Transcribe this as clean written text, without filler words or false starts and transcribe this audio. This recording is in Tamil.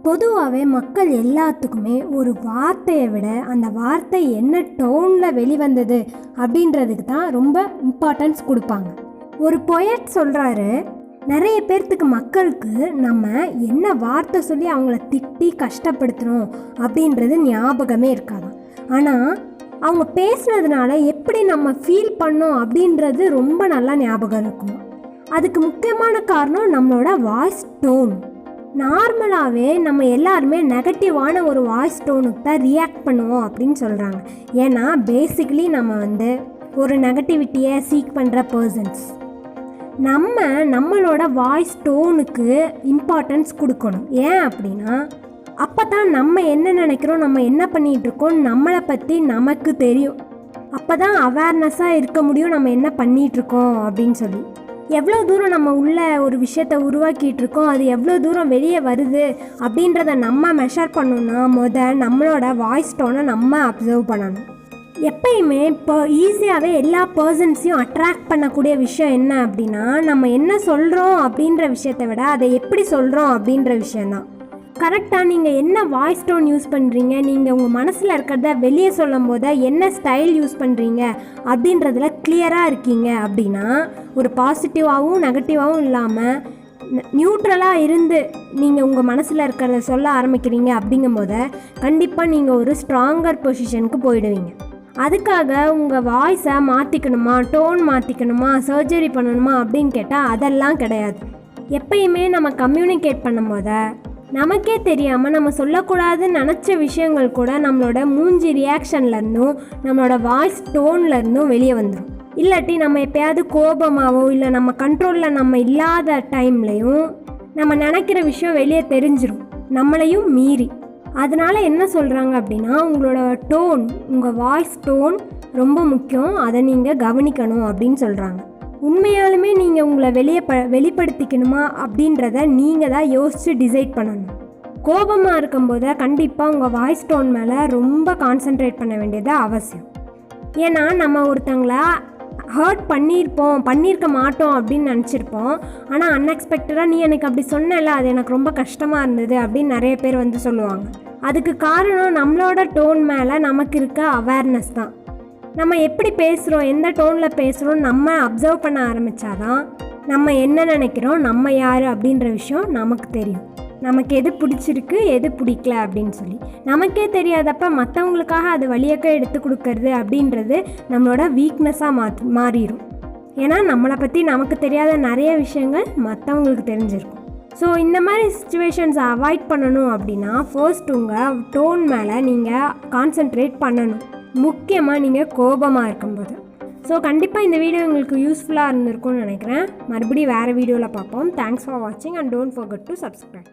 பொதுவாகவே மக்கள் எல்லாத்துக்குமே ஒரு வார்த்தையை விட அந்த வார்த்தை என்ன டோனில் வெளிவந்தது அப்படின்றதுக்கு தான் ரொம்ப இம்பார்ட்டன்ஸ் கொடுப்பாங்க. ஒரு பொயட் சொல்கிறாரு, நிறைய பேர்த்துக்கு மக்களுக்கு நம்ம என்ன வார்த்தை சொல்லி அவங்கள திட்டி கஷ்டப்படுத்துகிறோம் அப்படின்றது ஞாபகமே இருக்காதான். ஆனால் அவங்க பேசுனதுனால எப்படி நம்ம ஃபீல் பண்ணோம் அப்படின்றது ரொம்ப நல்லா ஞாபகம் இருக்கும். அதுக்கு முக்கியமான காரணம் நம்மளோட வாய்ஸ் டோன். நார்மலாகவே நம்ம எல்லாருமே நெகட்டிவான ஒரு வாய்ஸ் டோனுக்கு தான் ரியாக்ட் பண்ணுவோம் அப்படின்னு சொல்கிறாங்க. ஏன்னா பேசிக்கலி நம்ம ஒரு நெகட்டிவிட்டியை சீக் பண்ணுற பர்சன்ஸ். நம்மளோட வாய்ஸ் டோனுக்கு இம்பார்ட்டன்ஸ் கொடுக்கணும். ஏன் அப்படின்னா அப்போ தான் நம்ம என்ன நினைக்கிறோம், நம்ம என்ன பண்ணிகிட்ருக்கோம், நம்மளை பற்றி நமக்கு தெரியும். அப்போ தான் அவேர்னஸாக இருக்க முடியும் நம்ம என்ன பண்ணிகிட்ருக்கோம் அப்படின்னு சொல்லி. எவ்வளோ தூரம் நம்ம உள்ள ஒரு விஷயத்தை உருவாக்கிட்டு இருக்கோம், அது எவ்வளோ தூரம் வெளியே வருது அப்படின்றத நம்ம மெஷர் பண்ணணும்னா நம்மளோட வாய்ஸ் டோனை நம்ம அப்சர்வ் பண்ணணும். எப்பயுமே இப்போ ஈஸியாகவே எல்லா பர்சன்ஸையும் அட்ராக்ட் பண்ணக்கூடிய விஷயம் என்ன அப்படின்னா, நம்ம என்ன சொல்கிறோம் அப்படின்ற விஷயத்தை விட அதை எப்படி சொல்கிறோம் அப்படின்ற விஷயந்தான். கரெக்டாக நீங்கள் என்ன வாய்ஸ் டோன் யூஸ் பண்ணுறீங்க, நீங்கள் உங்கள் மனசில் இருக்கிறத வெளியே சொல்லும் போது என்ன ஸ்டைல் யூஸ் பண்ணுறீங்க அப்படின்றதுல கிளியராக இருக்கீங்க அப்படின்னா, ஒரு பாசிட்டிவாகவும் நெகட்டிவாகவும் இல்லாமல் நியூட்ரலாக இருந்து நீங்கள் உங்கள் மனசில் இருக்கிறத சொல்ல ஆரம்பிக்கிறீங்க அப்படிங்கும் போது கண்டிப்பாக நீங்கள் ஒரு ஸ்ட்ராங்கர் பொசிஷனுக்கு போயிடுவீங்க. அதுக்காக உங்கள் வாய்ஸை மாற்றிக்கணுமா, டோன் மாற்றிக்கணுமா, சர்ஜரி பண்ணணுமா அப்படின்னு கேட்டால் அதெல்லாம் கிடையாது. எப்பயுமே நம்ம கம்யூனிகேட் பண்ணும்போது நமக்கே தெரியாமல் நம்ம சொல்லக்கூடாதுன்னு நினச்ச விஷயங்கள் கூட நம்மளோட மூஞ்சி ரியாக்ஷன்லேருந்தும் நம்மளோட வாய்ஸ் டோன்லேருந்தும் வெளியே வந்துடும். இல்லாட்டி நம்ம எப்போயாவது கோபமாகவோ இல்லை நம்ம கண்ட்ரோலில் நம்ம இல்லாத டைம்லையும் நம்ம நினைக்கிற விஷயம் வெளியே தெரிஞ்சிடும், நம்மளையும் மீறி. அதனால் என்ன சொல்கிறாங்க அப்படின்னா, உங்களோட டோன், உங்கள் வாய்ஸ் டோன் ரொம்ப முக்கியம், அதை நீங்கள் கவனிக்கணும் அப்படின்னு சொல்கிறாங்க. உண்மையாலுமே நீங்கள் உங்களை வெளிப்படுத்திக்கணுமா அப்படின்றத நீங்கள் தான் யோசித்து டிசைட் பண்ணணும். கோபமாக இருக்கும்போது கண்டிப்பாக உங்கள் வாய்ஸ் டோன் மேலே ரொம்ப கான்சென்ட்ரேட் பண்ண வேண்டியது அவசியம். ஏன்னா நம்ம ஒருத்தங்கள ஹர்ட் பண்ணியிருக்க மாட்டோம் அப்படின்னு நினச்சிருப்போம். ஆனால் அன்எக்ஸ்பெக்டடாக நீ எனக்கு அப்படி சொன்னல, அது எனக்கு ரொம்ப கஷ்டமாக இருந்தது அப்படின்னு நிறைய பேர் சொல்லுவாங்க. அதுக்கு காரணம் நம்மளோட டோன் மேலே நமக்கு இருக்க அவேர்னஸ் தான். நம்ம எப்படி பேசுகிறோம், எந்த டோனில் பேசுகிறோம் நம்ம அப்சர்வ் பண்ண ஆரம்பித்தாதான் நம்ம என்ன நினைக்கிறோம், நம்ம யார் அப்படின்ற விஷயம் நமக்கு தெரியும். நமக்கு எது பிடிச்சிருக்கு எது பிடிக்கல அப்படின்னு சொல்லி நமக்கே தெரியாதப்ப மற்றவங்களுக்காக அது வழியக்க எடுத்து கொடுக்கறது அப்படின்றது நம்மளோட வீக்னஸாக மாறிடும். ஏன்னா நம்மளை பற்றி நமக்கு தெரியாத நிறைய விஷயங்கள் மற்றவங்களுக்கு தெரிஞ்சிருக்கும். ஸோ இந்த மாதிரி சிச்சுவேஷன்ஸை அவாய்ட் பண்ணணும் அப்படின்னா ஃபர்ஸ்ட் உங்கள் டோன் மேலே நீங்கள் கான்சென்ட்ரேட் பண்ணணும், முக்கியமாக நீங்கள் கோபமாக இருக்கும்போது. ஸோ கண்டிப்பாக இந்த வீடியோ உங்களுக்கு யூஸ்ஃபுல்லாக இருந்திருக்கும்னு நினைக்கிறேன். மறுபடியும் வேறு வீடியோவில் பார்ப்போம். தேங்க்ஸ் ஃபார் வாட்சிங் and don't forget to subscribe.